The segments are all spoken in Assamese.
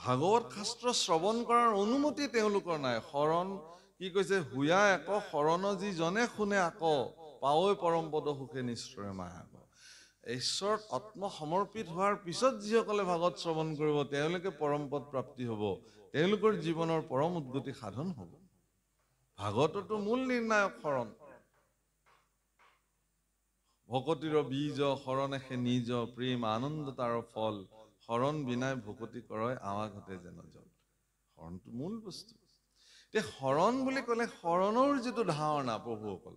ভাগৱত শাস্ত্ৰ শ্ৰৱণ কৰাৰ অনুমতি তেওঁলোকৰ নাই। শৰণ কি কৈছে, হুয়া এক শৰণ যিজনে শুনে আক, পাৱৈ পৰম পদ সুখে নিশ্চয় মায়াক। ঈশ্বৰত আত্মসমৰ্পিত হোৱাৰ পিছত যিসকলে ভাগৱত শ্ৰৱণ কৰিব তেওঁলোকে পৰম পদ প্ৰাপ্তি হ'ব, তেওঁলোকৰ জীৱনৰ পৰম উদ্গতি সাধন হ'ব। ভাগৱততো মূল নিৰ্ণায়ক শৰণ। ভকতিৰ বীজ শৰণেষে নিজ, প্ৰেম আনন্দ তাৰ ফল, শৰণ বিনাই ভকতি কৰয় আৱাঘতে যেন জল। শৰণটো মূল বস্তু। এতিয়া শৰণ বুলি ক'লে শৰণৰ যিটো ধাৰণা প্ৰভুসকল,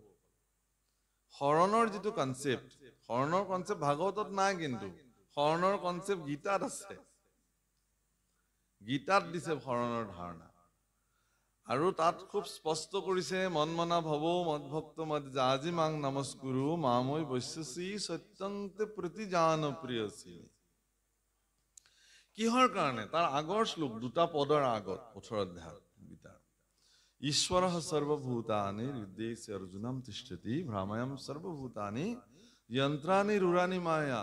শৰণৰ যিটো কনচেপ্ট, শৰণৰ কনচেপ্ট ভাগৱতত নাই, কিন্তু শৰণৰ কনচেপ্ট গীতাত আছে। গীতাত দিছে শৰণৰ ধাৰণা। আৰু তাত খুব স্পষ্ট কৰিছে, মন মনা ভৱ মদভক্ত মদ জাজি মাং নমস্কুৰু মামৈ বৈশ্যসী সত্যন্তে প্ৰতি জান প্ৰিয়সী। কিহৰ কাৰণে? তাৰ আগৰ শ্লোক, দুটা পদৰ আগত 18 অধ্যায় গীতাৰ। ঈশ্বৰঃ সৰ্বভূতানি হৃদয়ে অৰ্জুনম তিষ্ঠতি ভ্ৰাময়ম সৰ্বভূতানি যন্ত্ৰানি ৰুৰানি মায়া।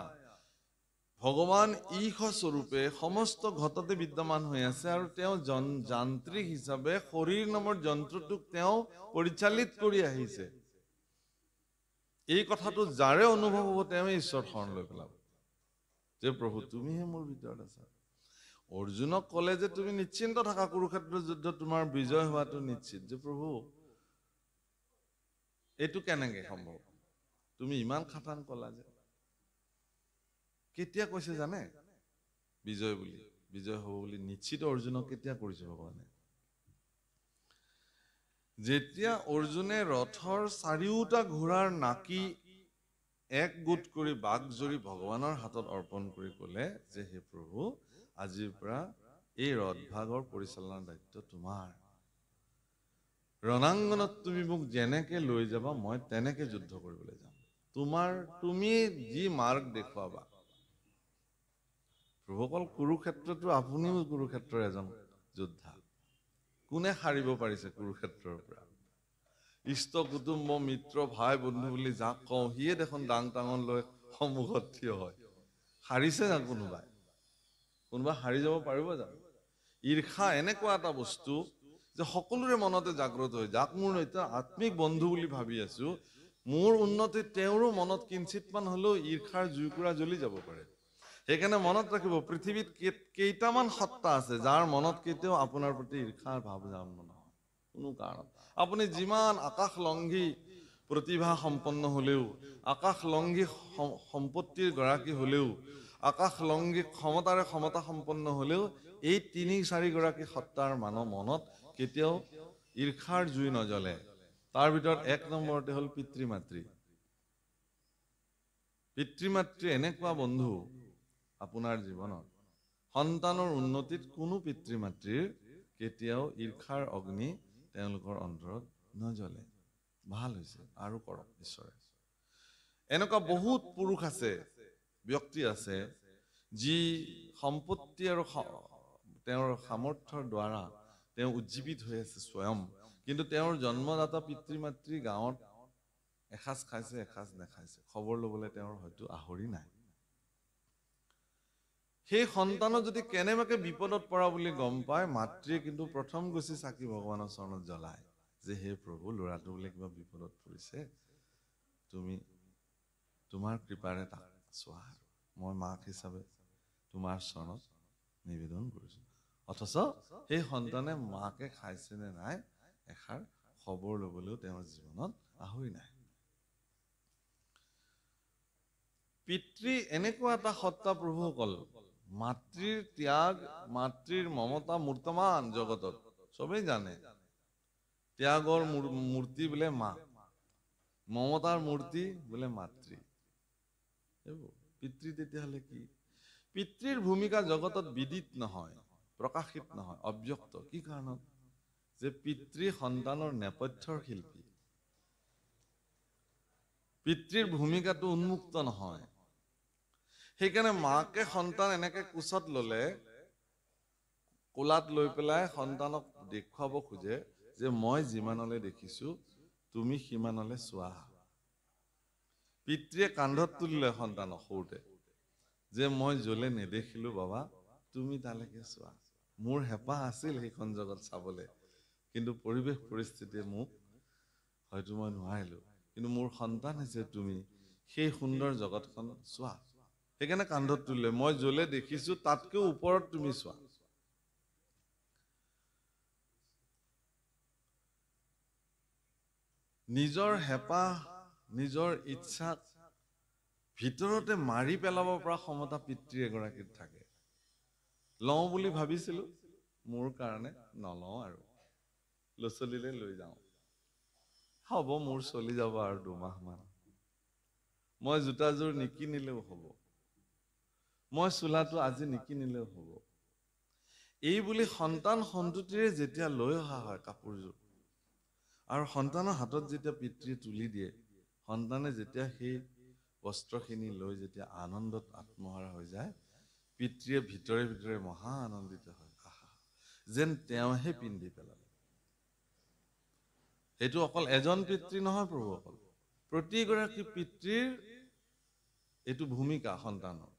ভগৱান ঈশ স্বৰূপে সমস্ত ঘটতে বিদ্যমান হৈ আছে, আৰু তেওঁ যান্ত্ৰিক হিচাপে শৰীৰ নামৰ যন্ত্ৰটোক তেওঁ পৰিচালিত কৰি আহিছে। এই কথাটো যাৰে অনুভৱ হ'ব তেওঁৱে ঈশ্বৰ শৰণ লৈ পেলাব, যে প্ৰভু তুমিহে মোৰ ভিতৰত আছা। অৰ্জুনক ক'লে যে তুমি নিশ্চিন্ত থাকা, কুৰুক্ষেত্ৰৰ যুদ্ধত তোমাৰ বিজয় হোৱাটো নিশ্চিত। যে প্ৰভু এইটো কেনেকে সম্ভৱ, তুমি ইমান খাটাং ক'লা যে। কেতিয়া কৈছে জানে বিজয় বুলি, বিজয় হ'ব বুলি নিশ্চিত অৰ্জুনক কেতিয়া কৰিছে ভগৱানে? যেতিয়া অৰ্জুনে ৰথৰ চাৰিওটা ঘোঁৰাৰ নাকি এক গোট কৰি বাঘ জৰি ভগৱানৰ হাতত অৰ্পণ কৰি ক'লে যে হে প্ৰভু, আজিৰ পৰা এই ৰথভাগৰ পৰিচালনাৰ দায়িত্ব তোমাৰ। ৰণাংগনত তুমি মোক যেনেকে লৈ যাবা মই তেনেকে যুদ্ধ কৰিবলৈ যাম। তুমি যি মাৰ্গ দেখুৱাবা। প্ৰভুসকল, কুৰুক্ষেত্ৰতো আপুনিও কুৰুক্ষেত্ৰৰ এজন যোদ্ধা। কোনে সাৰিব পাৰিছে কুৰুক্ষেত্ৰৰ পৰা? ইষ্ট কুটুম্ব মিত্ৰ ভাই বন্ধু বুলি যাক কওঁ, সিয়ে দেখোন ডাং টাঙন লৈ সন্মুখত থিয় হয়। সাৰিছে না কোনোবাই? কোনোবা সাৰি যাব পাৰিব জানো? ঈৰ্ষা এনেকুৱা এটা বস্তু যে সকলোৰে মনতে জাগ্ৰত হয়। যাক মোৰ এতিয়া আত্মিক বন্ধু বুলি ভাবি আছো, মোৰ উন্নতি তেওঁৰো মনত কিঞ্চিতমান হলেও ঈৰ্ষাৰ জুইকুৰা জ্বলি যাব পাৰে। সেইকাৰণে মনত ৰাখিব, পৃথিৱীত কেইটামান সত্তা আছে যাৰ মনত কেতিয়াও আপোনাৰ প্ৰতি ঈৰ্ষাৰ ভাৱ জন্ম নহয়, কোনো কাৰণ। আপুনি যিমান আকাশলংঘী প্ৰতিভা সম্পন্ন হলেও, আকাশলংঘী সম্পত্তিৰ গৰাকী হলেও, আকাশলংঘী ক্ষমতাৰে ক্ষমতা সম্পন্ন হলেও, এই ৩-৪ গৰাকী সত্তাৰ মনত কেতিয়াও ঈৰ্ষাৰ জুই নজ্বলে। তাৰ ভিতৰত ১ নম্বৰতে হ'ল পিতৃ মাতৃ। পিতৃ মাতৃ এনেকুৱা বন্ধু আপোনাৰ জীৱনত, সন্তানৰ উন্নতিত কোনো পিতৃ মাতৃৰ কেতিয়াও ঈৰ্ষাৰ অগ্নি তেওঁলোকৰ অন্তৰত নজ্বলে। ভাল হৈছে, আৰু কৰক ঈশ্বৰে। এনেকুৱা বহুত পুৰুষ আছে, ব্যক্তি আছে, যি সম্পত্তি আৰু তেওঁৰ সামৰ্থ্যৰ দ্বাৰা তেওঁ উজ্জীৱিত হৈ আছে স্বয়ং, কিন্তু তেওঁৰ জন্মদাতা পিতৃ মাতৃ গাঁৱত এসাঁজ খাইছে এসাঁজ নাখাইছে, খবৰ ল'বলৈ তেওঁৰ হয়তো আহৰি নাই। সেই সন্তানৰ যদি কেনেবাকে বিপদত পৰা বুলি গম পায়, মাতৃয়ে কিন্তু প্ৰথম গুচি চাকি ভগৱানৰ চৰণত জ্বলায়, যে হে প্ৰভু, ল'ৰাটো বোলে কিবা বিপদত পৰিছে, তুমি তোমাৰ কৃপাৰে তাক চোৱা, মই মাক হিচাপে তোমাৰ চৰণত নিবেদন কৰিছো। অথচ সেই সন্তানে মাকে খাইছে নে নাই এষাৰ খবৰ ল'বলৈও তেওঁৰ জীৱনত আহৰি নাই। পিতৃ এনেকুৱা এটা সত্তা প্ৰভুসকল, মাতৃৰ ত্যাগ, মাতৃৰ মমতা মূৰ্তমান জগতত চবেই জানে। ত্যাগৰ মূৰ্তি বোলে মা, মমতাৰ মূৰ্তি বোলে মাতৃ। পিতৃ তেতিয়াহ'লে কি? পিতৃৰ ভূমিকা জগতত বিদিত নহয়, প্ৰকাশিত নহয়, অব্যক্ত। কি কাৰণত? যে পিতৃ সন্তানৰ নেপথ্যৰ শিল্পী। পিতৃৰ ভূমিকাটো উন্মুক্ত নহয়। সেইকাৰণে মাকে সন্তান এনেকে কোচত ললে, কোলাত লৈ পেলাই সন্তানক দেখুৱাব খোজে যে মই যিমানলৈ দেখিছো তুমি সিমানলৈ চোৱা। পিতৃয়ে কান্ধত তুলিলে সন্তানক সৰুতে, যে মই যলে নেদেখিলো বাবা তুমি তালৈকে চোৱা, মোৰ হেঁপাহ আছিল সেইখন জগত চাবলৈ, কিন্তু পৰিৱেশ পৰিস্থিতিয়ে মোক হয়তো মই নোৱাৰিলোঁ। কিন্তু মোৰ সন্তান হৈছে তুমি, সেই সুন্দৰ জগতখন চোৱা। সেইকাৰণে কান্ধত তুলিলে, মই য'লে দেখিছোঁ তাতকৈ ওপৰত তুমি চোৱা। নিজৰ হেঁপাহ, নিজৰ ইচ্ছাক ভিতৰতে মাৰি পেলাব পৰা ক্ষমতা পিতৃ এগৰাকীত থাকে। লওঁ বুলি ভাবিছিলোঁ, মোৰ কাৰণে নলওঁ আৰু ল'ৰা ছোৱালীলৈ লৈ যাওঁ। হ'ব, মোৰ চলি যাব আৰু 2 মাহমান। মই জোতাযোৰ নিকিনিলেও হ'ব, মই চোলাটো আজি নিকিনিলেও হ'ব। এই বুলি সন্তান সন্ততিৰে যেতিয়া লৈ অহা হয় কাপোৰযোৰ, আৰু সন্তানৰ হাতত যেতিয়া পিতৃয়ে তুলি দিয়ে, সন্তানে যেতিয়া সেই বস্ত্ৰখিনি লৈ যেতিয়া আনন্দত আত্মহাৰা হৈ যায়, পিতৃয়ে ভিতৰে ভিতৰে মহা আনন্দিত হয়। আহা, যেন তেওঁহে পিন্ধি পেলালে। সেইটো অকল এজন পিতৃ নহয় প্ৰভু, অকল প্ৰতিগৰাকী পিতৃৰ এইটো ভূমিকা সন্তানৰ।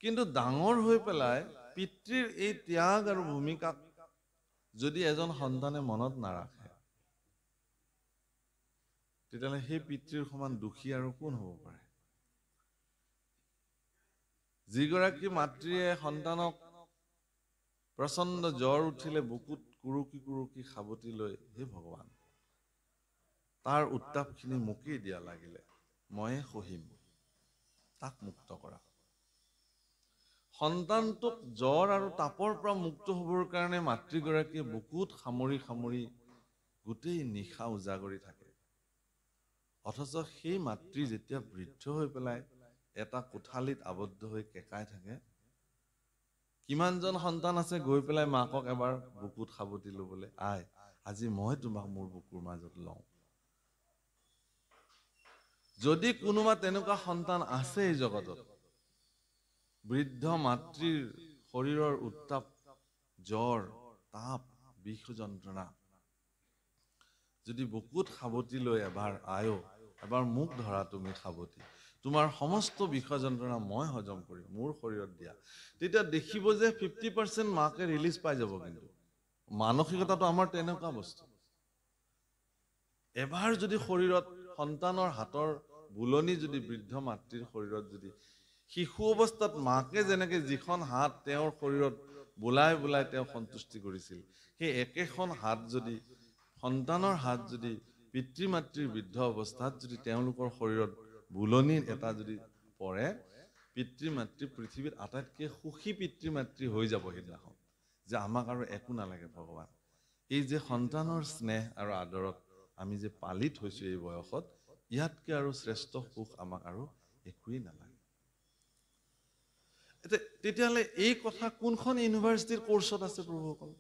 কিন্তু ডাঙৰ হৈ পেলাই পিতৃৰ এই ত্যাগ আৰু ভূমিকাক যদি এজন সন্তানে মনত নাৰাখে, তেতিয়াহ'লে সেই পিতৃৰ সমান দুখী আৰু কোন হ'ব পাৰে? যিগৰাকী মাতৃয়ে সন্তানক প্ৰচণ্ড জ্বৰ উঠিলে বুকুত কুৰুকি কুৰুকি সাৱটি লৈ, হে ভগৱান, তাৰ উত্তাপখিনি মোকেই দিয়া লাগিলে, ময়ে সহিম, তাক মুক্ত কৰা। সন্তানটোক জ্বৰ আৰু তাপৰ পৰা মুক্ত হ'বৰ কাৰণে মাতৃগৰাকীয়ে বুকুত সামৰি সামৰি গোটেই নিশা উজাগৰি থাকে। অথচ সেই মাতৃ যেতিয়া বৃদ্ধ হৈ পেলাই এটা কোঠালিত আবদ্ধ হৈ কেঁকাই থাকে, কিমানজন সন্তান আছে গৈ পেলাই মাকক এবাৰ বুকুত সাৱটি ল'বলৈ, আই আজি মই তোমাক মোৰ বুকুৰ মাজত লওঁ। যদি কোনোবা তেনেকুৱা সন্তান আছে এই জগতত, বৃদ্ধ মাতৃৰ শৰীৰৰ উত্তাপ, জ্বৰ, তাপ, বিষ যন্ত্ৰণা যদি বুকুত সাৱটি লৈ এবাৰ আয়ো, এবাৰ মোক ধৰা তুমি সাৱটি, তোমাৰ সমস্ত বিষ যন্ত্ৰণা মই হজম কৰিম, মোৰ শৰীৰত দিয়া, তেতিয়া দেখিব যে 50% মাকে ৰিলিজ পাই যাব। কিন্তু মানসিকতাটো আমাৰ তেনেকুৱা বস্তু। এবাৰ যদি শৰীৰত সন্তানৰ হাতৰ বুলনি যদি বৃদ্ধ মাতৃৰ শৰীৰত যদি শিশু অৱস্থাত মাকে যেনেকে যিখন হাত তেওঁৰ শৰীৰত বোলাই বোলাই তেওঁ সন্তুষ্টি কৰিছিল, সেই একেখন হাত যদি সন্তানৰ হাত যদি পিতৃ মাতৃৰ বৃদ্ধ অৱস্থাত যদি তেওঁলোকৰ শৰীৰত বুলনিৰ এটা যদি পৰে, পিতৃ মাতৃ পৃথিৱীত আটাইতকৈ সুখী পিতৃ মাতৃ হৈ যাব সেইদিনাখন, যে আমাক আৰু একো নালাগে ভগৱান। এই যে সন্তানৰ স্নেহ আৰু আদৰত আমি যে পালিত হৈছোঁ এই বয়সত, ইয়াতকৈ আৰু শ্ৰেষ্ঠ সুখ আমাক আৰু একোৱেই নালাগে। তেতিয়াহ'লে এই কথা কোনখন ইউনিভাৰ্চিটিৰ কোৰ্চত আছে প্ৰভুসকল?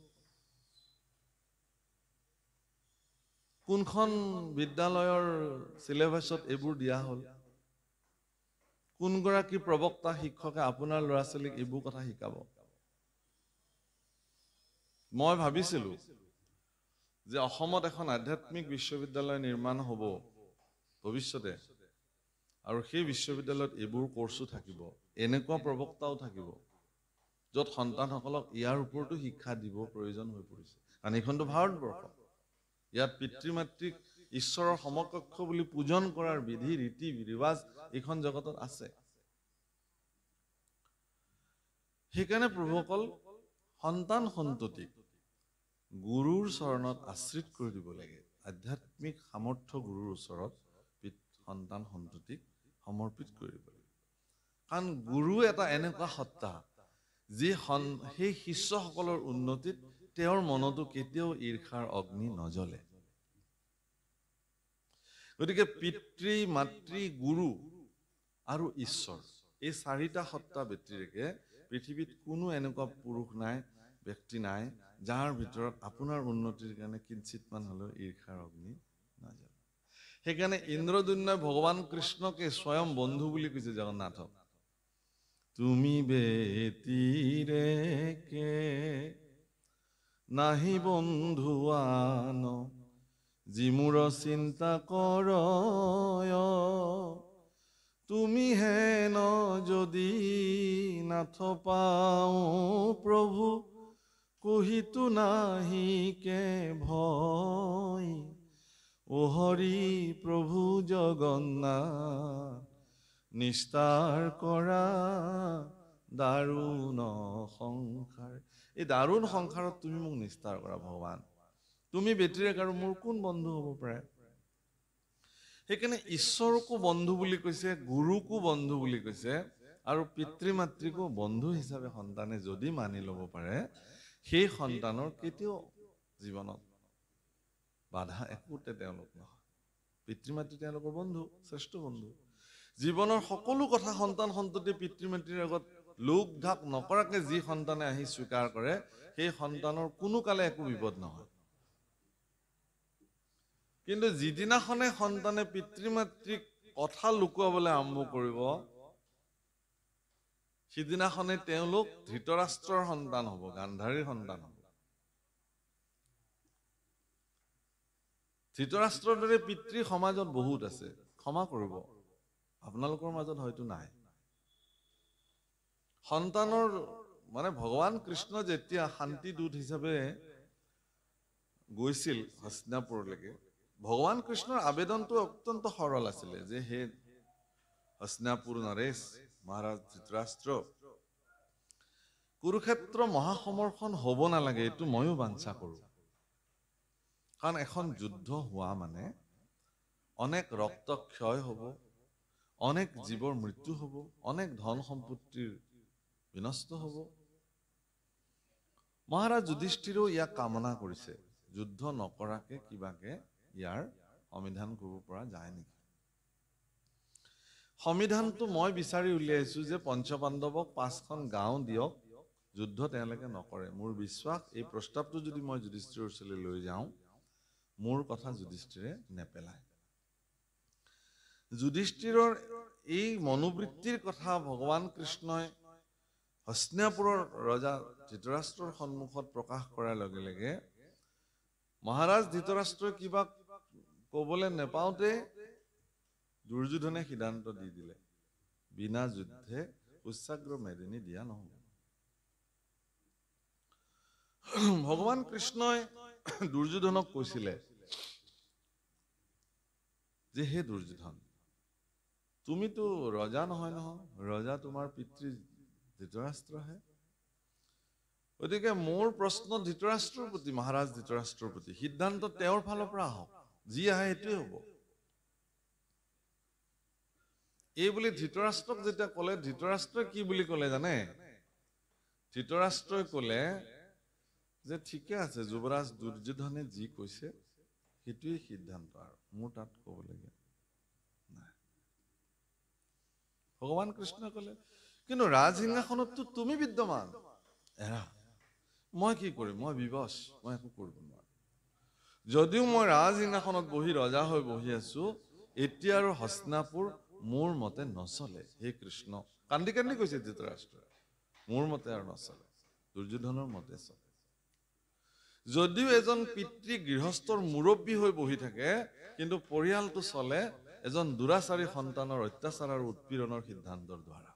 কোনখন বিদ্যালয়ৰ চিলেবাছত এইবোৰ দিয়া হ'ল? কোনগৰাকী প্ৰবক্তা শিক্ষকে আপোনাৰ ল'ৰা ছোৱালীক এইবোৰ কথা শিকাব? মই ভাবিছিলোঁ যে অসমত এখন আধ্যাত্মিক বিশ্ববিদ্যালয় নিৰ্মাণ হ'ব ভৱিষ্যতে, আৰু সেই বিশ্ববিদ্যালয়ত এইবোৰ কোৰ্চো থাকিব, এনেকুৱা প্ৰবক্তাও থাকিব, য'ত সন্তানসকলক ইয়াৰ ওপৰতো শিক্ষা দিব প্ৰয়োজন হৈ পৰিছে। কাৰণ এইখনতো ভাৰতবৰ্ষ, ইয়াত পিতৃ মাতৃক ঈশ্বৰৰ সমকক্ষ বুলি পূজন কৰাৰ বিধি ৰীতি ৰিৱাজ এইখন জগতত আছে। সেইকাৰণে প্ৰভুসকল, সন্তান সন্ততিক গুৰুৰ চৰণত আশ্ৰিত কৰি দিব লাগে। আধ্যাত্মিক সামৰ্থ্য গুৰুৰ ওচৰত সন্তান সন্ততিক সমৰ্পিত কৰি দিব লাগে। কাৰণ গুৰু এটা এনেকুৱা সত্তা যি সেই শিষ্যসকলৰ উন্নতিত তেওঁৰ মনতো কেতিয়াও ঈৰ্ষাৰ অগ্নি নজ্বলে। গতিকে পিতৃ মাতৃ গুৰু আৰু ঈশ্বৰ, এই 4টা সত্তা ব্যতিৰেকে পৃথিৱীত কোনো এনেকুৱা পুৰুষ নাই, ব্যক্তি নাই, যাৰ ভিতৰত আপোনাৰ উন্নতিৰ কাৰণে কিঞ্চিতমান হ'লেও ঈৰ্ষাৰ অগ্নি নাজ্বলে। সেইকাৰণে ইন্দ্ৰদুম্নই ভগৱান কৃষ্ণকে স্বয়ং বন্ধু বুলি কৈছে জগন্নাথক। তুমি বেতিৰেকে নাহি বন্ধু আন, যি মোৰ চিন্তা কৰ, তুমি হেন যদি নাথ পাওঁ প্ৰভু কহিতো নাহিকে ভয় ও হৰি প্ৰভু জগন্নাথ নিস্তাৰ কৰা দাৰুণ সংসাৰ। এই দাৰুণ সংসাৰত তুমি মোক নিস্তাৰ কৰা ভগৱান। তুমি ব্যতিৰেক আৰু মোৰ কোন বন্ধু হ'ব পাৰে? সেইকাৰণে ঈশ্বৰকো বন্ধু বুলি কৈছে, গুৰুকো বন্ধু বুলি কৈছে, আৰু পিতৃ মাতৃকো বন্ধু হিচাপে সন্তানে যদি মানি ল'ব পাৰে, সেই সন্তানৰ কেতিয়াও জীৱনত বাধা একোতে তেওঁলোক নহয়। পিতৃ মাতৃ তেওঁলোকৰ বন্ধু, শ্ৰেষ্ঠ বন্ধু। জীৱনৰ সকলো কথা সন্তান সন্ততি পিতৃ মাতৃৰ আগত লোক ঢাক নকৰাকে যি সন্তানে আহি স্বীকাৰ কৰে, সেই সন্তানৰ কোনো কালে একো বিপদ নহয়। কিন্তু যিদিনাখনে সন্তানে পিতৃ মাতৃক কথা লুকুৱাবলৈ আৰম্ভ কৰিব, সিদিনাখনে তেওঁলোক ধৃতৰাষ্ট্ৰৰ সন্তান হ'ব, গান্ধাৰীৰ সন্তান হ'ব। ধৃতৰাষ্ট্ৰৰ দৰে পিতৃ সমাজত বহুত আছে, ক্ষমা কৰিব, আপোনালোকৰ মাজত হয়তো নাই। সন্তানৰ মানে ভগৱান কৃষ্ণ যেতিয়া শান্তি দূত হিচাপে গৈছিল হস্তিনাপুৰলৈকে, ভগৱান কৃষ্ণৰ আবেদনটো অত্যন্ত সৰল আছিলে যে হে হস্তিনাপুৰ নৰেশ মহাৰাজ ধৃতৰাষ্ট্ৰ, কুৰুক্ষেত্ৰ মহাসমৰ্ষণ হ'ব নালাগে, এইটো ময়ো বাঞ্ছা কৰোঁ। কাৰণ এখন যুদ্ধ হোৱা মানে অনেক ৰক্ত ক্ষয় হ'ব, অনেক জীৱৰ মৃত্যু হ'ব, অনেক ধন সম্পত্তিৰ বিনষ্ট হ'ব। মহাৰাজ যুধিষ্ঠিৰেও ইয়াক কামনা কৰিছে, যুদ্ধ নকৰাকে কিবাকে ইয়াৰ সমিধান কৰিব পৰা যায় নেকি। সমিধানটো মই বিচাৰি উলিয়াইছো যে পঞ্চপাণ্ডৱক 5খন গাঁও দিয়ক, যুদ্ধ তেওঁলোকে নকৰে। মোৰ বিশ্বাস এই প্ৰস্তাৱটো যদি মই যুধিষ্ঠিৰৰ ওচৰলৈ লৈ যাওঁ, মোৰ কথা যুধিষ্ঠিৰে নেপেলায়। যুধিষ্ঠিৰৰ এই মনোবৃত্তিৰ কথা ভগৱান কৃষ্ণই হস্তিনাপুৰৰ ৰজা ধৃতৰাষ্ট্ৰৰ সন্মুখত প্ৰকাশ কৰাৰ লগে লগে মহাৰাজ ধৃতৰাষ্ট্ৰই কিবা কবলৈ নেপাওঁতে দুৰ্যোধনে সিদ্ধান্ত দি দিলে, বিনা যুদ্ধে উচ্চাগ্ৰ মেদিনী দিয়া নহ'ব। ভগৱান কৃষ্ণই দুৰ্যোধনক কৈছিলে যে হে দুৰ্যোধন, তুমিতো ৰজা নহয় নহয়, ৰজা তোমাৰ পিতৃ ধৃতৰাষ্ট্ৰহে। গতিকে মোৰ প্ৰশ্ন ধৃতৰাষ্ট্ৰৰ প্ৰতি, মহাৰাজ ধৃতৰাষ্ট্ৰৰ প্ৰতি, সিদ্ধান্ত তেওঁৰ ফালৰ পৰা আহক, যি আহে সেইটোৱে হ'ব। এই বুলি ধৃতৰাষ্ট্ৰক যেতিয়া ক'লে, ধৃতৰাষ্ট্ৰই কি বুলি ক'লে জানে? ধৃতৰাষ্ট্ৰই ক'লে যে ঠিকে আছে, যুৱৰাজ দুৰ্যোধনে যি কৈছে সেইটোৱে সিদ্ধান্ত, আৰু মোৰ তাত ক'বলগীয়া নাই। ভগৱান কৃষ্ণই ক'লে কিন্তু ৰাজসিংহাসনততো তুমি বিদ্যমান, এৰা, মই কি কৰিম, মই বিবশ, মই একো কৰিব নোৱাৰো। যদিও মই ৰাজসিংহাসনত বহি ৰজা হৈ বহি আছো, এতিয়া আৰু হস্তিনাপুৰ মোৰ মতে নচলে। হে কৃষ্ণ, কান্দি কান্দি কৈছে ধৃতৰাষ্ট্ৰই, মোৰ মতে আৰু নচলে, দুৰ্যোধনৰ মতে চলে। যদিও এজন পিতৃ গৃহস্থৰ মুৰব্বী হৈ বহি থাকে, কিন্তু পৰিয়ালটো চলে এজন দুৰাচাৰী সন্তানৰ অত্যাচাৰ আৰু উৎপীড়নৰ সিদ্ধান্তৰ দ্বাৰা।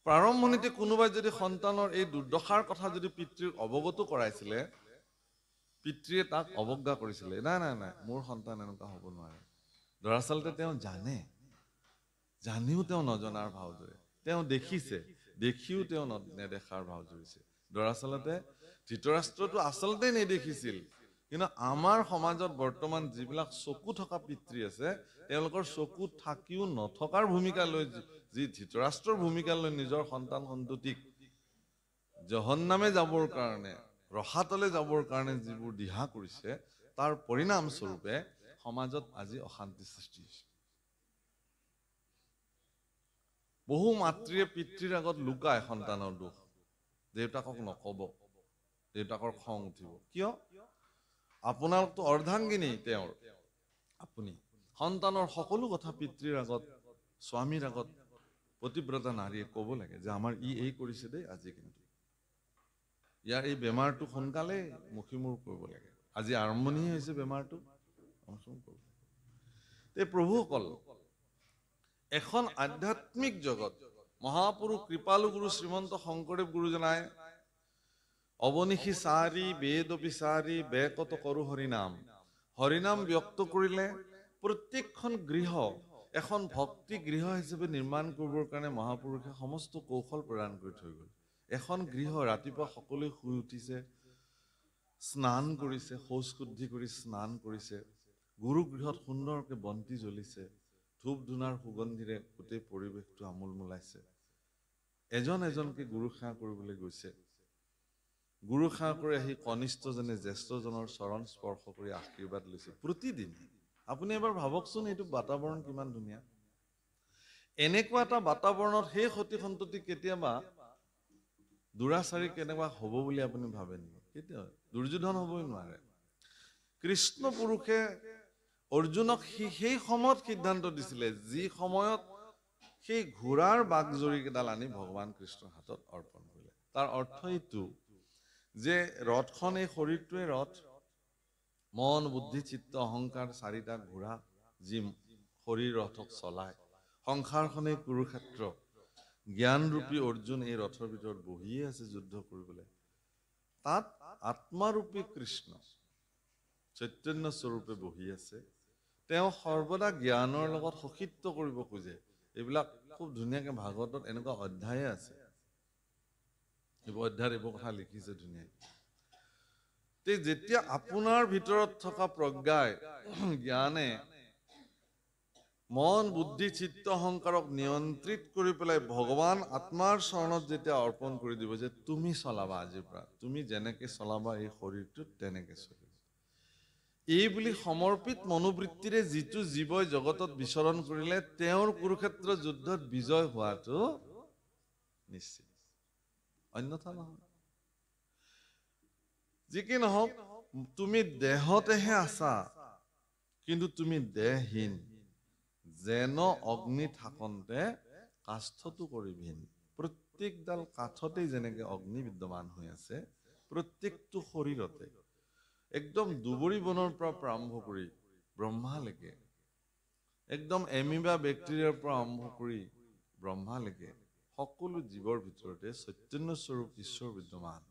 প্ৰাৰম্ভণিতে কোনোবাই যদি সন্তানৰ এই দুৰ্দশাৰ কথা যদি পিতৃক অৱগত কৰাইছিলে, পিতৃয়ে তাক অৱজ্ঞা কৰিছিলে, নাই নাই নাই, মোৰ সন্তান এনেকুৱা হ'ব নোৱাৰে। দৰাচলতে তেওঁ জানে, জানিও তেওঁ নজনাৰ ভাও ধৰে। তেওঁ দেখিছে, দেখিও তেওঁ নেদেখাৰ ভাও ধৰিছে। দৰাচলতে ধৃতৰাষ্ট্ৰটো আচলতে নেদেখিছিল, কিন্তু আমাৰ সমাজত বৰ্তমান যিবিলাক চকু থকা পিতৃ আছে, তেওঁলোকৰ চকু থাকিও নথকাৰ ভূমিকা লৈ, যি ধৃতৰাষ্ট্ৰৰ ভূমিকা লৈ নিজৰ সন্তান সন্ততিক জহন্নামে যাবৰ কাৰণে, ৰসাতলে যাবৰ কাৰণে যিবোৰ দিহা কৰিছে, তাৰ পৰিণাম স্বৰূপে সমাজত আজি অশান্তি সৃষ্টি হৈছে। বহু মাতৃয়ে পিতৃৰ আগত লুকায় সন্তানৰ দুখ, দেউতাকক নকব, দেউতাকৰ খং উঠিব। কিয়? আপোনালোকতো অৰ্ধাংগিনী তেওঁৰ, আপুনি সন্তানৰ সকলো কথা পিতৃৰ আগত, স্বামীৰ আগত পতিব্ৰতা নাৰীয়ে ক'ব লাগে যে আমাৰ এই কৰিছে দেই, আজি কিন্তু ইয়াৰ এই বেমাৰটো সোনকালে মুখিমূৰ কৰিব লাগে, আজি আৰম্ভণি হৈছে বেমাৰটো। প্ৰভুসকল, এখন আধ্যাত্মিক জগত, মহাপুৰুষ কৃপালু গুৰু শ্ৰীমন্ত শংকৰদেৱ গুৰুজনাই অবনিশি চাৰি বেদ বিচাৰি বেকত কৰো হৰিনাম। হৰিনাম ব্যক্ত কৰিলে প্ৰত্যেকখন গৃহ এখন ভক্তি গৃহ হিচাপে নিৰ্মাণ কৰিবৰ কাৰণে মহাপুৰুষে সমস্ত কৌশল প্ৰদান কৰি থৈ গ'ল। এখন গৃহ ৰাতিপুৱা সকলোৱে শুই উঠিছে, স্নান কৰিছে, শৌচ শুদ্ধি কৰি স্নান কৰিছে, গুৰু গৃহত সুন্দৰকে বন্তি জ্বলিছে, ধূপ ধূনাৰ সুগন্ধিৰে গোটেই পৰিৱেশটো আমোল মোলাইছে। এজন এজনকে গুৰু সেৱা কৰিবলৈ গৈছে। গুৰু সেৱা কৰি আহি কনিষ্ঠজনে জ্যেষ্ঠজনৰ চৰণ স্পৰ্শ কৰি আশীৰ্বাদ লৈছে প্ৰতিদিন। আপুনি এবাৰ ভাবকচোন, এইটো বাতাবৰণ কিমান ধুনীয়া। এনেকুৱা এটা বাতাবৰণত সেই সতী সন্ততি কেতিয়াবা দুৰাচাৰী কেনেকুৱা হ'ব বুলি আপুনি ভাবে নেকি? কেতিয়া দুৰ্যোধন হ'বই নোৱাৰে। কৃষ্ণ পুৰুষে অৰ্জুনক সেই সময়ত সিদ্ধান্ত দিছিলে, যি সময়ত সেই ঘোঁৰাৰ বাঘজৰীকেইডাল আনি ভগৱান কৃষ্ণৰ হাতত অৰ্পণ কৰিলে। তাৰ অৰ্থ এইটো যে ৰথখন, এই শৰীৰটোৱে ৰথ, মন বুদ্ধি চিত্ত অহংকাৰ চাৰিটা ঘোঁৰা যি শৰীৰ ৰথক চলায়। সংসাৰখনেই কুৰুক্ষেত্ৰ, জ্ঞানৰূপী অৰ্জুন এই ৰথৰ ভিতৰত বহিয়ে আছে যুদ্ধ কৰিবলৈ। তাত আত্মাৰূপী কৃষ্ণ চৈতন্য স্বৰূপে বহি আছে। তেওঁ সৰ্বদা জ্ঞানৰ লগত সখিত্ব কৰিব খোজে। এইবিলাক খুব ধুনীয়াকে ভাগৱতত এনেকুৱা অধ্যায়ে আছে। এইবোৰ অধ্যায়ত এইবোৰ কথা লিখিছে ধুনীয়াকে। যেতিয়া আপোনাৰ ভিতৰত থকা প্ৰজ্ঞাই, জ্ঞানে মন বুদ্ধি চিত্ত অহংকাৰক নিয়ন্ত্ৰিত কৰি পেলাই ভগৱান আত্মাৰ চৰণত যেতিয়া অৰ্পণ কৰি দিব যে তুমি চলাবা, আজিৰ পৰা তুমি যেনেকে চলাবা এই শৰীৰটোত তেনেকে চলিবা, এই বুলি সমৰ্পিত মনোবৃত্তিৰে যিটো জীৱই জগতত বিচৰণ কৰিলে তেওঁৰ কুৰুক্ষেত্ৰ যুদ্ধত বিজয় হোৱাটো নিশ্চিত, অন্যথা নহয়। যি কি নহওক, তুমি দেহতেহে আছা, কিন্তু তুমি দেহহীন। যেন অগ্নি থাকন্তে কাষ্ঠটো কৰিবিহীন। প্ৰত্যেকডাল কাঠতেই যেনেকে অগ্নি বিদ্যমান হৈ আছে, প্ৰত্যেকটো শৰীৰতে, একদম দুবৰি বনৰ পৰা আৰম্ভ কৰি ব্ৰহ্মালৈকে, একদম এমিবা বেক্টেৰিয়াৰ পৰা আৰম্ভ কৰি ব্ৰহ্মালৈকে সকলো জীৱৰ ভিতৰতে চৈতন্য স্বৰূপ ঈশ্বৰ বিদ্যমান।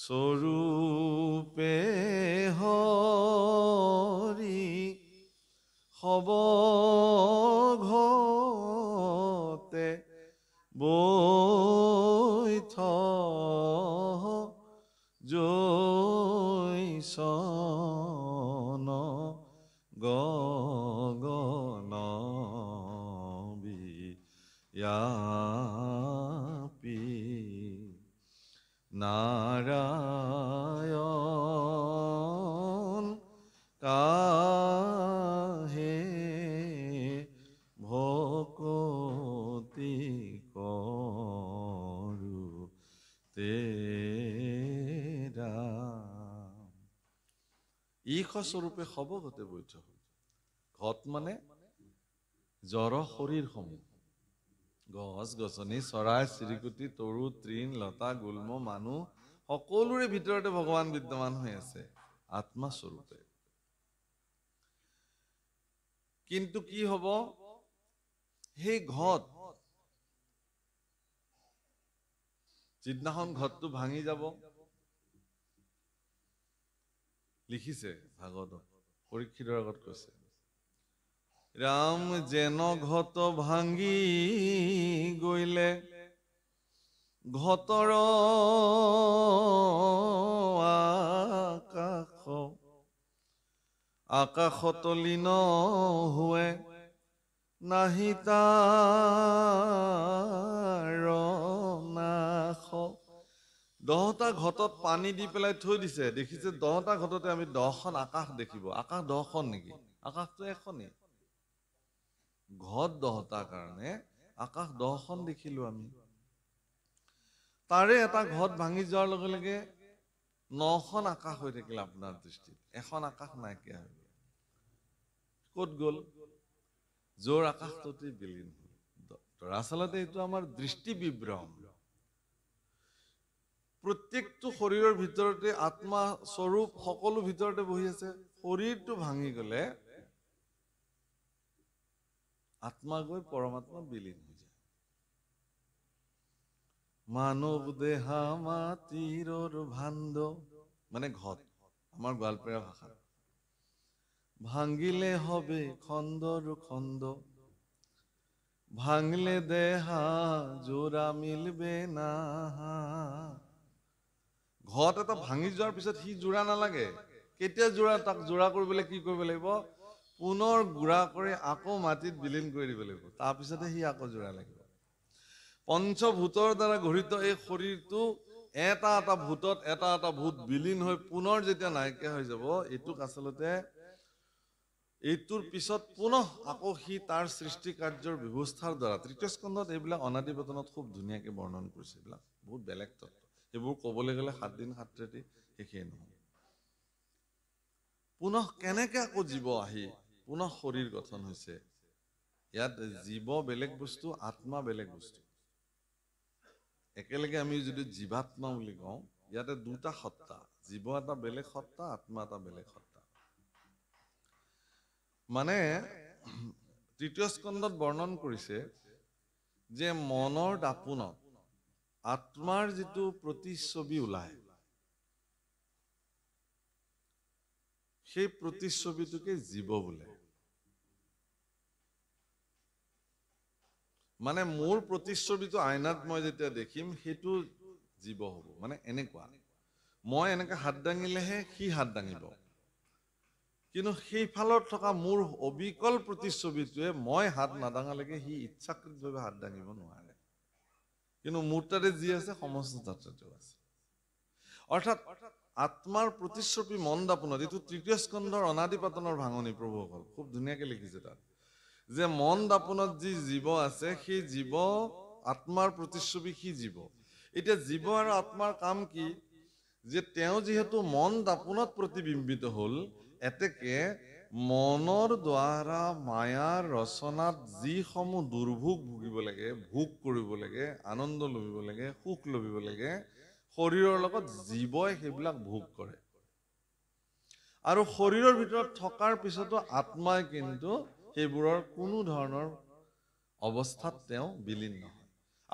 স্বৰূপে হৰি সবঘতে বৈঠ জৈসন গগন বিয়াপি নাৰায়ণ কাহে ভকতি কৰু তেৰা। ঈশ স্বৰূপে সবঘতে বৈঠ। ঘট মানে জড় শৰীৰসমূহ, গছ গছনি চৰাই চিৰিকটি তৰু তৃণ লতা গুল্ম মানুহ সকলোৰে ভিতৰতে ভগৱান বিদ্যমান হৈ আছে আত্মাস্বৰূপে। কিন্তু কি হব, সেই ঘট যিদিনাখন ঘটটো ভাঙি যাব, লিখিছে ভাগৱতত, পৰীক্ষিতৰ আগত কৈছে, ৰাম যেন ঘট ভাঙি গৈলে ঘটৰ আকাশ, আকাশত লীন হুৱে নাহি তাৰ নাশ। 10টা ঘটত পানী দি পেলাই থৈ দিছে, দেখিছে 10টা ঘটতে আমি 10খন আকাশ দেখিব। আকাশ 10খন নেকি? আকাশটো এখনেই। ঘট 10টা কাৰণে আকাশ 10খন দেখিলো আমি। তাৰে এটা ঘট ভাঙি যোৱাৰ লগে লগে 9খন আকাশ হৈ থাকিল আপোনাৰ দৃষ্টিত, এখন আকাশ নাইকিয়া হৈ গল। ক'ত গল? যোৰ আকাশটোতে বিলীন হল। দৰাচলতে এইটো আমাৰ দৃষ্টি বিভ্ৰম। প্ৰত্যেকটো শৰীৰৰ ভিতৰতে আত্মা স্বৰূপ সকলো ভিতৰতে বহি আছে। শৰীৰটো ভাঙি গলে আত্মা গৈ পৰমাত্মাত বিলীন হৈ যায়। মানৱ দেহা মাটিৰৰ ভাণ্ড, মানে ঘট, আমাৰ গোৱালপৰীয়া ভাষাত। ভাঙিলে হবে খণ্ডৰ খণ্ড, ভাঙলে দেহা জোৰা মিলবে না। ঘট এটা ভাঙি যোৱাৰ পিছত সি জোৰা নালাগে। কেতিয়া জোৰা, তাক জোৰা কৰিবলৈ কি কৰিব লাগিব? পুনৰ গুড়া কৰি আকৌ মাটিত বিলীন কৰি দিব লাগিব, তাৰপিছতে সি আকৌ জোৰা লাগিব। পঞ্চভূতৰ দ্বাৰা গঠিত এই শৰীৰটো এটা এটা ভূতত এটা এটা ভূত বিলীন হৈ পুনৰ যেতিয়া নাইকিয়া হৈ যাব, এইটোক আচলতে এইটোৰ পিছত পুনঃ আকৌ সি তাৰ সৃষ্টি কাৰ্যৰ ব্যৱস্থাৰ দ্বাৰা, তৃতীয় স্কন্ধত এইবিলাক অনাদি পতনত খুব ধুনীয়াকে বৰ্ণন কৰিছে। এইবিলাক বহুত বেলেগ তত্ত্ব, সেইবোৰ ক'বলৈ গ'লে 7 দিন 7 ৰাতি শেষেই নহয়। পুনঃ কেনেকে আকৌ জীৱ আহি পুনঃ শৰীৰ গঠন হৈছে। ইয়াত জীৱ বেলেগ বস্তু, আত্মা বেলেগ বস্তু। একেলগে আমি যদি জীৱাত্মা বুলি কওঁ, ইয়াতে দুটা সত্তা, জীৱ এটা বেলেগ সত্তা, আত্মা এটা বেলেগ সত্তা। মানে তৃতীয় স্কন্ধত বৰ্ণন কৰিছে যে মনৰ দাপোনত আত্মাৰ যিটো প্ৰতিচ্ছবি ওলায়, সেই প্ৰতিচ্ছবিটোকে জীৱ বোলে। মানে মোৰ প্ৰতিচ্ছবিটো আইনাত মই যেতিয়া দেখিম, সেইটো জীৱ হ'ব। মানে এনেকুৱা, মই এনেকে হাত দাঙিলেহে সি হাত দাঙিব, কিন্তু সেইফালত থকা মোৰ অবিকল প্ৰতিচ্ছবিটোৱে মই হাত নাদাঙালৈকে সি ইচ্ছাকৃতভাৱে হাত দাঙিব নোৱাৰে। কিন্তু মোৰ তাতে যি আছে সমস্ত তাতেও আছে। অৰ্থাৎ আত্মাৰ প্ৰতিচ্ছবি মন দাপোনত, এইটো তৃতীয় স্কন্ধৰ অনাদি পাতনৰ ভাঙনি প্ৰভুসকল খুব ধুনীয়াকে লিখিছে তাত, যে মন দাপোনত যি জীৱ আছে, সেই জীৱ আত্মাৰ প্ৰতিচ্ছবি, সি জীৱ। এতিয়া জীৱ আৰু আত্মাৰ কাম কি? যে তেওঁ যিহেতু মন দাপোনত প্ৰতিবিম্বিত হ'ল, এতেকে মনৰ দ্বাৰা মায়াৰ ৰচনাত যিসমূহ দুৰ্ভোগ ভুগিব লাগে, ভোগ কৰিব লাগে, আনন্দ লভিব লাগে, সুখ লভিব লাগে, শৰীৰৰ লগত জীৱই সেইবিলাক ভোগ কৰে। আৰু শৰীৰৰ ভিতৰত থকাৰ পিছতো আত্মাই কিন্তু সেইবোৰৰ কোনো ধৰণৰ অৱস্থাত তেওঁ বিলীন নহয়।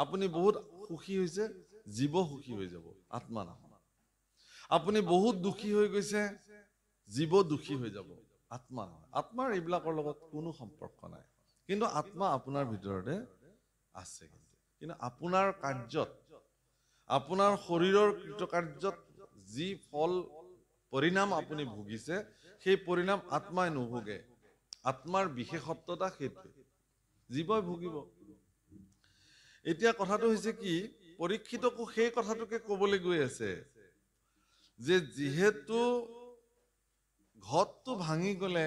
আপুনি বহুত সুখী হৈছে, জীৱ সুখী হৈ যাব, আত্মা নহয়। আপুনি বহুত দুখী হৈ গৈছে, জীৱ দুখী হৈ যাব, আত্মা নহয়। আত্মাৰ এইবিলাকৰ লগত কোনো সম্পৰ্ক নাই, কিন্তু আত্মা আপোনাৰ ভিতৰতে আছে। কিন্তু আপোনাৰ কাৰ্যত, আপোনাৰ শৰীৰৰ কৃতকাৰ্যত যি ফল পৰিণাম আপুনি ভুগিছে, সেই পৰিণাম আত্মাই নুভুগে। আত্মাৰ বিশেষত্বতা সেইটোৱে, জীৱই ভুগিব। এতিয়া কথাটো হৈছে কি, পৰীক্ষিতকো সেই কথাটোকে কবলৈ গৈ আছে যে যিহেতু ঘটটো ভাঙি গলে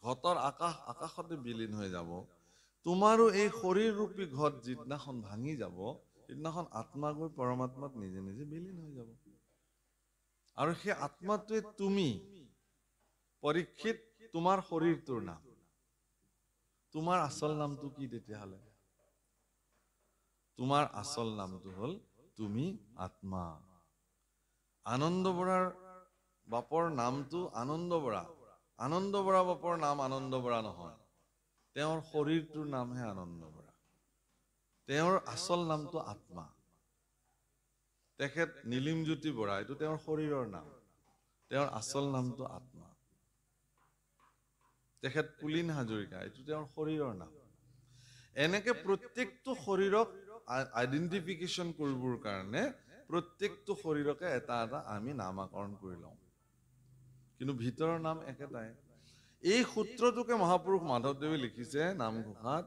ঘটৰ আকাশতে বিলীন হৈ যাব, তোমাৰো এই শৰীৰ ৰূপী ঘট যিদিনাখন ভাঙি যাব, সেইদিনাখন আত্মা গৈ পৰমাত্মাত নিজে নিজে বিলীন হৈ যাব। আৰু সেই আত্মাটোৱে তুমি। পৰীক্ষিত, তোমাৰ শৰীৰটোৰ নাম। তোমাৰ আচল নামটো কি তেতিয়াহ'লে? তোমাৰ আচল নামটো হ'ল তুমি আত্মা। আনন্দ বৰাৰ বাপৰ নামটো আনন্দ বৰা। আনন্দ বৰা বাপৰ নাম আনন্দ বৰা নহয়, তেওঁৰ শৰীৰটোৰ নামহে আনন্দ বৰা। তেওঁৰ আচল নামটো আত্মা। তেখেত নীলিমজ্যোতি বৰা, এইটো তেওঁৰ শৰীৰৰ নাম, তেওঁৰ আচল নামটো আত্মা। তেখেত পুলিন হাজৰিকা, এইটো তেওঁৰ শৰীৰৰ নাম। এনেকে প্ৰত্যেকটো শৰীৰক আইডেন্টিফিকেশ্যন কৰিবৰ কাৰণে প্ৰত্যেকটো শৰীৰকে এটা এটা আমি নামাকৰণ কৰি লওঁ, কিন্তু ভিতৰৰ নাম একেটাই। এই সূত্ৰটোকে মহাপুৰুষ মাধৱদেৱে লিখিছে নামঘোষাত,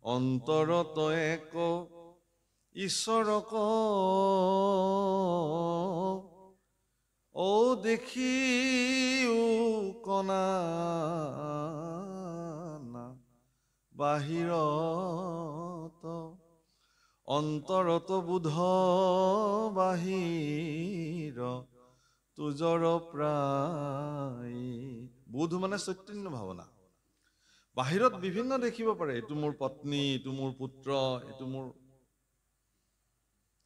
অন্তৰত এক ঈশ্বৰক ঔ দেখিও কণা বাহিৰত, অন্তৰত বুধ বাহিৰ তুজৰ প্ৰায়। বুধ মানে চৈতন্য ভাৱনা। বাহিৰত বিভিন্ন দেখিব পাৰে, এইটো মোৰ পত্নী, এইটো মোৰ পুত্ৰ, এইটো মোৰ,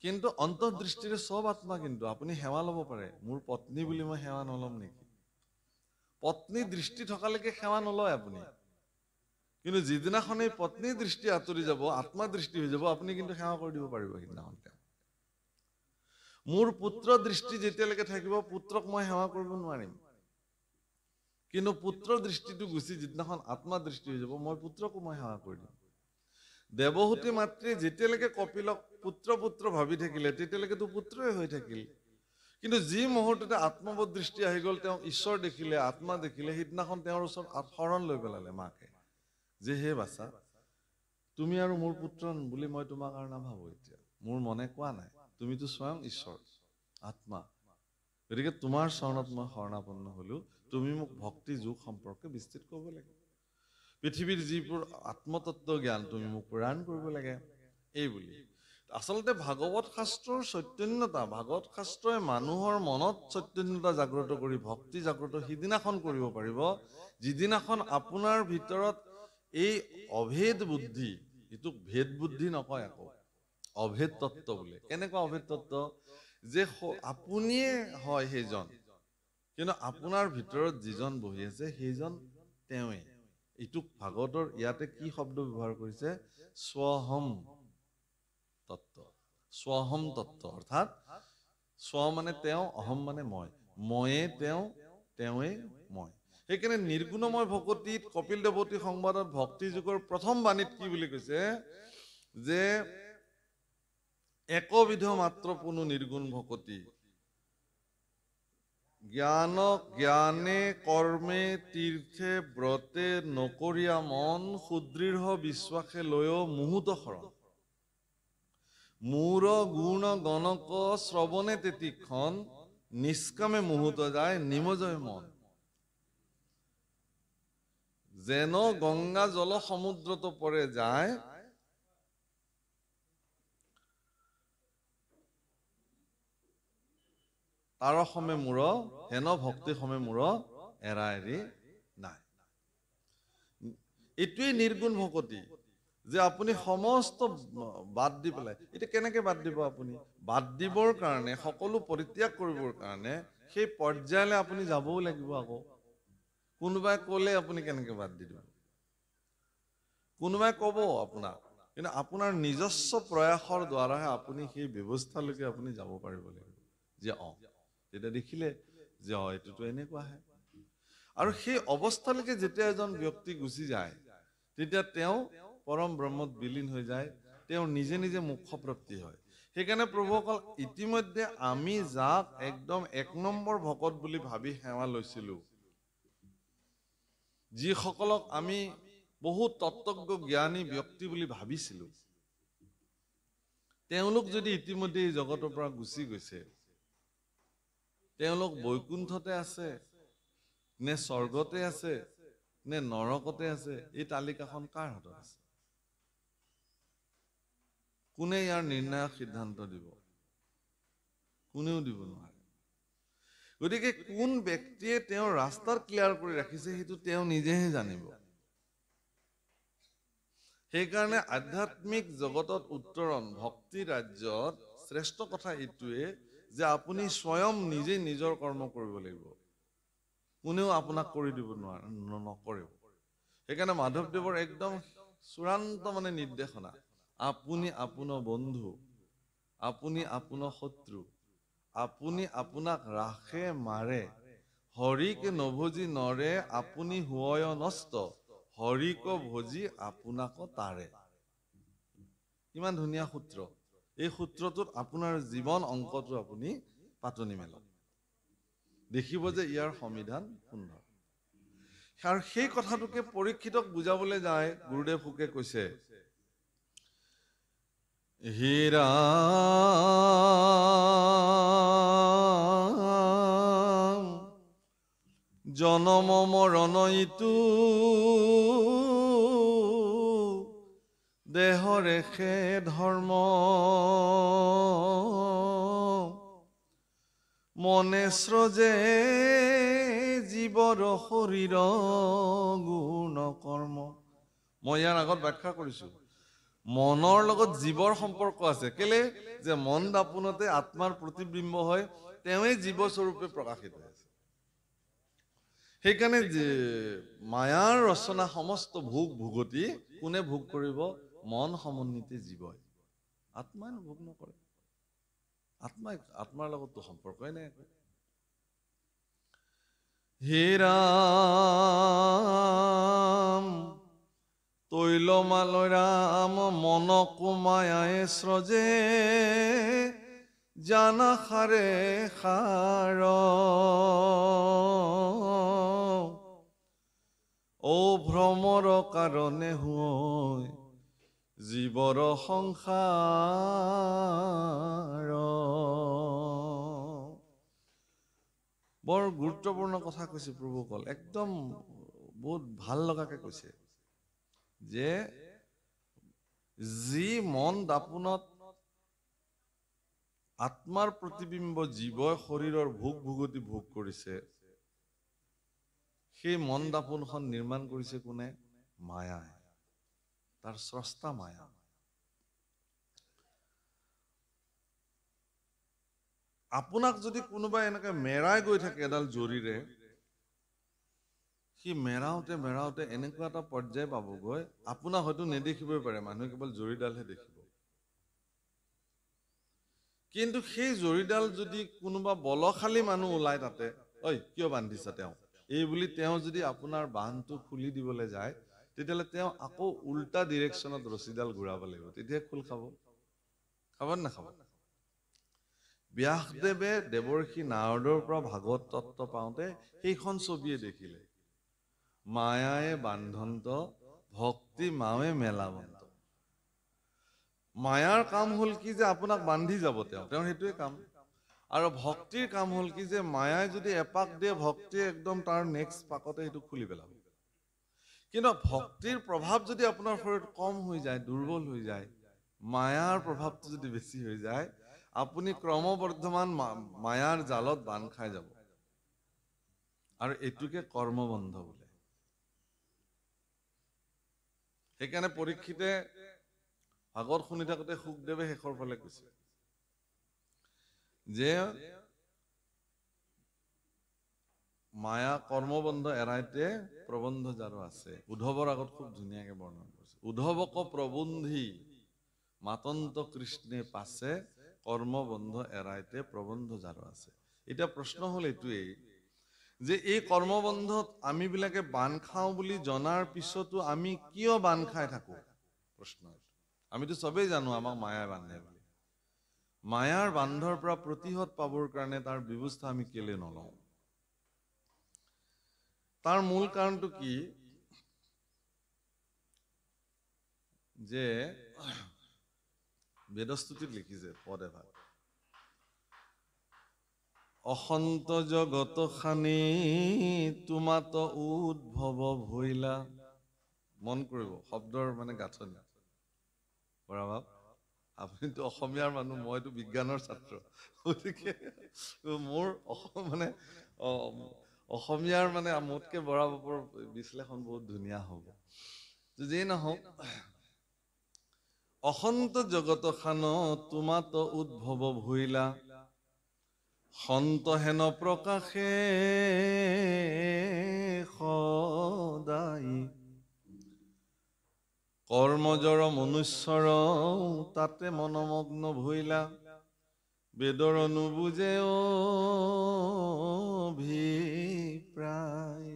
কিন্তু অন্তৰ্দৃষ্টিৰে সব আত্মা। কিন্তু আপুনি সেৱা ল'ব পাৰে, মোৰ পত্নী বুলি মই সেৱা নল'ম নেকি? পত্নী দৃষ্টি থকালৈকে সেৱা নলয় আপুনি, কিন্তু যিদিনাখন এই পত্নীৰ দৃষ্টি আঁতৰি যাব, আত্মা দৃষ্টি হৈ যাব, আপুনি কিন্তু সেৱা কৰি দিব পাৰিব সেইদিনাখন। মোৰ পুত্ৰ দৃষ্টি যেতিয়ালৈকে থাকিব, পুত্ৰক মই সেৱা কৰিব নোৱাৰিম। কিন্তু পুত্ৰৰ দৃষ্টিটো গুচি যিদিনাখন আত্মা দৃষ্টি হৈ যাব, মই পুত্ৰকো মই সেৱা কৰি দিম। দেৱহূতি মাতৃ যেতিয়ালৈকে কপিলক পুত্ৰ পুত্ৰ ভাবি থাকিলে, তেতিয়ালৈকেতো পুত্ৰই হৈ থাকিল। কিন্তু যি মুহূৰ্ততে আত্মবোধ দৃষ্টি আহি গ'ল, তেওঁ ঈশ্বৰ দেখিলে, আত্মা দেখিলে, সেইদিনাখন তেওঁৰ ওচৰত শৰণ লৈ পেলালে মাকে, যে হে বাছা, তুমি আৰু মোৰ পুত্ৰ বুলি মই তোমাক আৰু নাভাবো। এতিয়া মোৰ মনে কোৱা নাই, তুমিতো স্বয়ং ঈশ্বৰ আত্মা, গতিকে তোমাৰ চৰণত মই শৰণাপন্ন হলো। তুমি মোক ভক্তি যোগ সম্পৰ্কে বিস্তৃত কৰিব লাগে, পৃথিৱীৰ যিবোৰ আত্মতত্ব জ্ঞান তুমি মোক প্ৰদান কৰিব লাগে। এই বুলি আচলতে ভাগৱত শাস্ত্ৰৰ চৈতন্যতা, ভাগৱত শাস্ত্ৰই মানুহৰ মনত চৈতন্যতা জাগ্ৰত কৰি ভক্তি জাগ্ৰত সিদিনাখন কৰিব পাৰিব, যিদিনাখন আপোনাৰ ভিতৰত এই অভেদ বুদ্ধি, এইটোক ভেদ বুদ্ধি নকয়, আকৌ অভেদ তত্ত্ব বোলে। কেনেকুৱা অভেদ তত্ত্ব? যে আপুনিয়ে হয় সেইজন, কিন্তু আপোনাৰ ভিতৰত যিজন বহি আছে সেইজন তেওঁৱে। এইটোক ভাগৱতৰ ইয়াতে কি শব্দ ব্যৱহাৰ কৰিছে? স্বহম তত্ত্ব। স্বহম তত্ত্ব অৰ্থাৎ স্ব মানে তেওঁ, অহম মানে মই, ময়ে তেওঁ, তেওঁৱে মই। সেইকাৰণে নিৰ্গুণময় ভকতিত কপিল দেৱতী সংবাদত ভক্তি যুগৰ প্ৰথম বাণীত কি বুলি কৈছে? যে একবিধ মাত্ৰ পুনু নিৰ্গুণ ভকতি, জ্ঞানে কৰ্মে তীৰ্থে ব্ৰতে নকৰিয়া মন, সুদৃঢ় বিশ্বাসে লৈও মুহূৰ্ত শৰণ। মূৰ গুণ গণক শ্ৰৱণে তেতিক্ষণ, নিষ্কামে মুহূৰ্ত যায় নিমজয় মন। যেন গংগা জল সমুদ্ৰত পৰে যায়, তাৰ সমে মূৰ হেন ভক্তি সমে মূৰ এৰা এৰি নাই। এইটোৱেই নিৰ্গুণ ভকতি, যে আপুনি সমস্ত বাদ দি পেলাই। এতিয়া কেনেকে বাদ দিব? আপুনি বাদ দিবৰ কাৰণে, সকলো পৰিত্যাগ কৰিবৰ কাৰণে সেই পৰ্যায়লৈ আপুনি যাবও লাগিব। আকৌ কোনোবাই কলে আপুনি কেনেকে বাদ দি দিব? কোনোবাই কব আপোনাক, কিন্তু আপোনাৰ নিজস্ব প্ৰয়াসৰ দ্বাৰাহে আপুনি সেই ব্যৱস্থালৈকে আপুনি যাব পাৰিব লাগিব। যে তেতিয়া দেখিলে যে এইটোতো এনেকুৱাহে। আৰু সেই অৱস্থালৈকে যেতিয়া এজন ব্যক্তি গুচি যায়, তেতিয়া তেওঁ পৰম ব্ৰহ্মত বিলীন হৈ যায়, তেওঁ নিজে নিজে মোক্ষপ্ৰাপ্তি হয়। সেইকাৰণে প্ৰভুসকল, ইতিমধ্যে আমি যাক একদম ১ নম্বৰ ভকত বুলি ভাবি সেৱা লৈছিলো, যিসকলক আমি বহুত তত্ত্বজ্ঞ জ্ঞানী ব্যক্তি বুলি ভাবিছিলো, তেওঁলোক যদি ইতিমধ্যে এই জগতৰ পৰা গুচি গৈছে, তেওঁলোক বৈকুণ্ঠতে আছে নে স্বৰ্গতে আছে নে নৰকতে আছে, এই তালিকাখন কাৰ হাতত আছে? কোনে ইয়াৰ নিৰ্ণায়ক সিদ্ধান্ত দিব? কোনেও দিব নোৱাৰে। গতিকে কোন ব্যক্তিয়ে তেওঁৰ ৰাস্তাত ক্লিয়াৰ কৰি ৰাখিছে, সেইটো তেওঁ নিজেহে জানিব। সেইকাৰণে আধ্যাত্মিক জগতত উত্তৰণ ভক্তি ৰাজ্যত শ্ৰেষ্ঠ কথা এইটোৱে যে আপুনি স্বয়ং নিজে নিজৰ কৰ্ম কৰিব লাগিব, কোনেও আপোনাক কৰি দিব নকৰে। সেইকাৰণে মাধৱদেৱৰ একদম চূড়ান্ত মানে নিৰ্দেশনা, আপুনি আপোনাৰ বন্ধু, আপুনি আপোনাৰ শত্ৰু, আপুনি আপোনাক ৰাখে মাৰে, হৰিকে নভজি নৰে, আপুনি হুৱয় নষ্ট, হৰিক ভজি আপোনাক তাৰে। কিমান ধুনীয়া সূত্ৰ। এই সূত্ৰটোত আপোনাৰ জীৱন অংকটো আপুনি পাতনি মেলক, দেখিব যে ইয়াৰ সংবিধান সুন্দৰ। আৰু সেই কথাটোকে পৰীক্ষিতক বুজাবলৈ যায় গুৰুদেৱ ফুকে কৈছে, হীৰা জনম মৰণ ইটো, দেহৰে সে ধৰ্ম, মনে স্ৰজে জীৱৰ শৰীৰ গুণ কৰ্ম। মই ইয়াৰ আগত ব্যাখ্যা কৰিছো, মনৰ লগত জীৱৰ সম্পৰ্ক আছে। কেলে? যে মন দাপোনতে আত্মাৰ প্ৰতিবিম্ব হয়, তেওঁৱেই জীৱস্বৰূপে প্ৰকাশিত হৈছে। সেইকাৰণে যে মায়াৰ ৰচনা সমস্ত ভোগ ভোগতি কোনে ভোগ কৰিব? মন সমন্বিতে জীৱই। আত্মাই ভোগ নকৰে। আত্মাৰ লগততো সম্পৰ্কই নাই একো। হে ৰাম তৈলমালৈ ৰাম মন কুমায়ায়ে স্ৰজে জানা সাৰে সাৰ ও ভ্ৰমৰ কাৰণে হৈ জীৱৰ সংসাৰ। বৰ গুৰুত্বপূৰ্ণ কথা কৈছে প্ৰভুসকল, একদম বহুত ভাল লগাকে কৈছে যে যি মন দাপোনত আত্মাৰ প্ৰতিবিম্ব জীৱই শৰীৰৰ ভোগ ভোগতি ভোগ কৰিছে, সেই মন দাপোনখন নিৰ্মাণ কৰিছে কোনে? মায়াই, তাৰ স্ৰষ্টা মায়া। আপোনাক যদি কোনোবাই এনেকে মেৰাই গৈ থাকে এডাল জৰিৰে, সি মেৰাওতে মেৰাওতে এনেকুৱা এটা পৰ্যায় পাবগৈ, আপোনাক হয়তো নেদেখিবই পাৰে, মানুহে কেৱল জৰিডালহে দেখিব। কিন্তু সেই জৰিডাল যদি কোনোবা বলশালী মানুহ ওলাই তাতে, ঐ কিয় বান্ধিছা তেওঁ, এই বুলি তেওঁ যদি আপোনাৰ বান্ধটো খুলি দিবলৈ যায়, তেতিয়াহ'লে তেওঁ আকৌ উল্টা ডিৰেকশ্যনত ৰছীডাল ঘূৰাব লাগিব, তেতিয়া খোল খাব। খাব নে নাখাব? ব্যাসদেৱে দেৱৰ্ষি নাৰদৰ পৰা ভাগৱত তত্ত্ব পাওঁতে সেইখন ছবিয়ে দেখিলে, মায়ায়ে বান্ধন্ত ভক্তি মাৱে মেলাবন্ত। মায়াৰ কাম হ'ল কি যে আপোনাক বান্ধি যাব, তেওঁৰ সেইটোৱে কাম। আৰু ভক্তিৰ কাম হ'ল কি যে মায়াই যদি এপাক দিয়ে, ভক্তিয়ে একদম তাৰ নেক্সট পাকতে সেইটো খুলি পেলাব। কিন্তু ভক্তিৰ প্ৰভাৱ যদি আপোনাৰ শৰীৰত কম হৈ যায়, দুৰ্বল হৈ যায়, মায়াৰ প্ৰভাৱটো যদি বেছি হৈ যায়, আপুনি ক্ৰমবৰ্ধমান মায়াৰ জালত বান্ধ খাই যাব। আৰু এইটোকে কৰ্মবন্ধ বোলে। সেইকাৰণে পৰীক্ষিতে ভাগৱত শুনি থাকোতে শুকদেৱে শেষৰ ফালে কৈছে যে মায়া কৰ্মবন্ধ এৰাইতে প্ৰবন্ধ যাৰো আছে। উদ্ধৱৰ আগত খুব ধুনীয়াকে বৰ্ণনা কৰিছে। উদ্ধৱক প্ৰবন্ধি মাতন্ত কৃষ্ণে পাছে কৰ্মবন্ধ এৰাইতে প্ৰবন্ধ যাৰো আছে। এতিয়া প্ৰশ্ন হ'ল এইটোৱেই যে এই কৰ্মবন্ধত আমি বিলাকে বান্ধ খাওঁ বুলি জনাৰ পিছতো আমি কিয় বান্ধ খাই থাকো? প্ৰশ্ন। আমিতো চবেই জানো আমাক মায়াই বান্ধে বুলি। মায়াৰ বান্ধৰ পৰা প্ৰতিহত পাবৰ কাৰণে তাৰ ব্যৱস্থা আমি কেলে নলওঁ? তাৰ মূল কাৰণটো কি যে বেদস্তুতিত লিখিছে পদ এভাগ, অসন্ত জগত খানি তোমাত উদ্ভৱ ভৈলা। মন কৰিব শব্দৰ মানে গাঁথনি। বৰাভাৱ, আপুনিতো অসমীয়াৰ মানুহ, মইতো বিজ্ঞানৰ ছাত্ৰ, গতিকে মোৰ মানে অসমীয়াৰ মানে মোতকে বৰাভাৱৰ বিশ্লেষণ বহুত ধুনীয়া হ'ব। যেই নহওক, অসন্ত জগত খান তোমাত উদ্ভৱ ভৈলা, সন্ত হেন প্ৰকাশে সদায়, কৰ্মজৰ মনুষ্যৰ তাতে মনমগ্ন ভৈলা, বেদৰ নুবুজে অভিপ্ৰায়।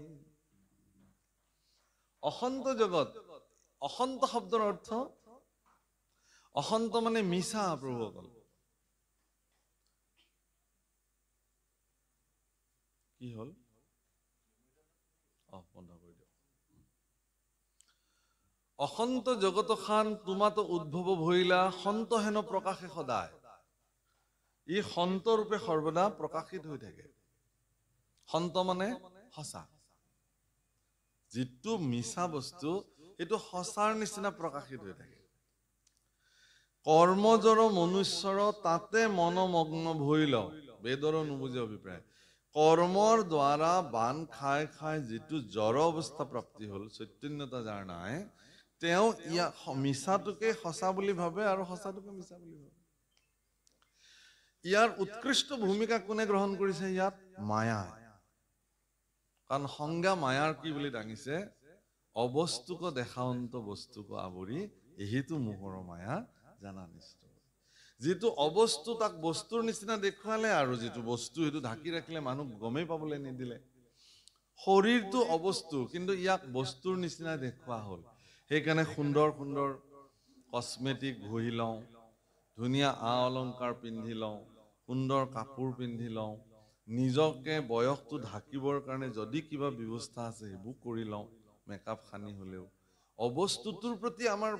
অসন্ত জগত, অসন্ত শব্দৰ অৰ্থ, অসন্ত মানে মিছা প্ৰভুসকল। কি হল? বন্ধ কৰি দিয়ক। অসন্ত জগত খান তোমাত উদ্ভৱ ভৈলা, সন্ত হেন প্ৰকাশে সদায়। ই সন্ত ৰূপে সৰ্বদা প্ৰকাশিত হৈ থাকে। সন্ত মানে সঁচা, যিটো মিছা বস্তু সেইটো সঁচাৰ নিচিনা প্ৰকাশিত হৈ থাকে। কৰ্মজৰ মনুষ্যৰ তাতে মনমগ্ন ভৈল, বেদৰ নুবুজে অভিপ্ৰায়। কৰ্মৰ দ্বাৰা বান খাই খাই যিটো জড় অৱস্থা প্ৰাপ্তি হ'ল, চৈতন্যতা যাৰ নাই, তেওঁ ইয়াক মিছাটোকে সঁচা বুলি ভাবে আৰু সঁচাটোকে মিছা বুলি ভাবে। ইয়াৰ উৎকৃষ্ট ভূমিকা কোনে গ্ৰহণ কৰিছে? ইয়াত মায়াই। কাৰণ সংজ্ঞা মায়াৰ কি বুলি দাঙিছে? অবস্তুক দেখাৱন্ত বস্তুক আৱৰি এহিটো মোহৰ মায়া জানা নিষ্ঠ। যিটো অবস্তু তাক বস্তুৰ নিচিনা দেখুৱালে, আৰু যিটো বস্তু সেইটো ঢাকি ৰাখিলে মানুহ গমেই পাবলৈ নিদিলে। শৰীৰটো অবস্তু, কিন্তু ইয়াক বস্তুৰ নিচিনা দেখুওৱা হ'ল। সেইকাৰণে সুন্দৰ সুন্দৰ কসমেটিক ঘঁহি লওঁ, ধুনীয়া অলংকাৰ পিন্ধি লওঁ, সুন্দৰ কাপোৰ পিন্ধি লওঁ, নিজকে বয়সটো ঢাকিবৰ কাৰণে যদি কিবা ব্যৱস্থা আছে সেইবোৰ কৰি লওঁ, মেকআপ সানি হ'লেও। অবস্তুটোৰ প্ৰতি আমাৰ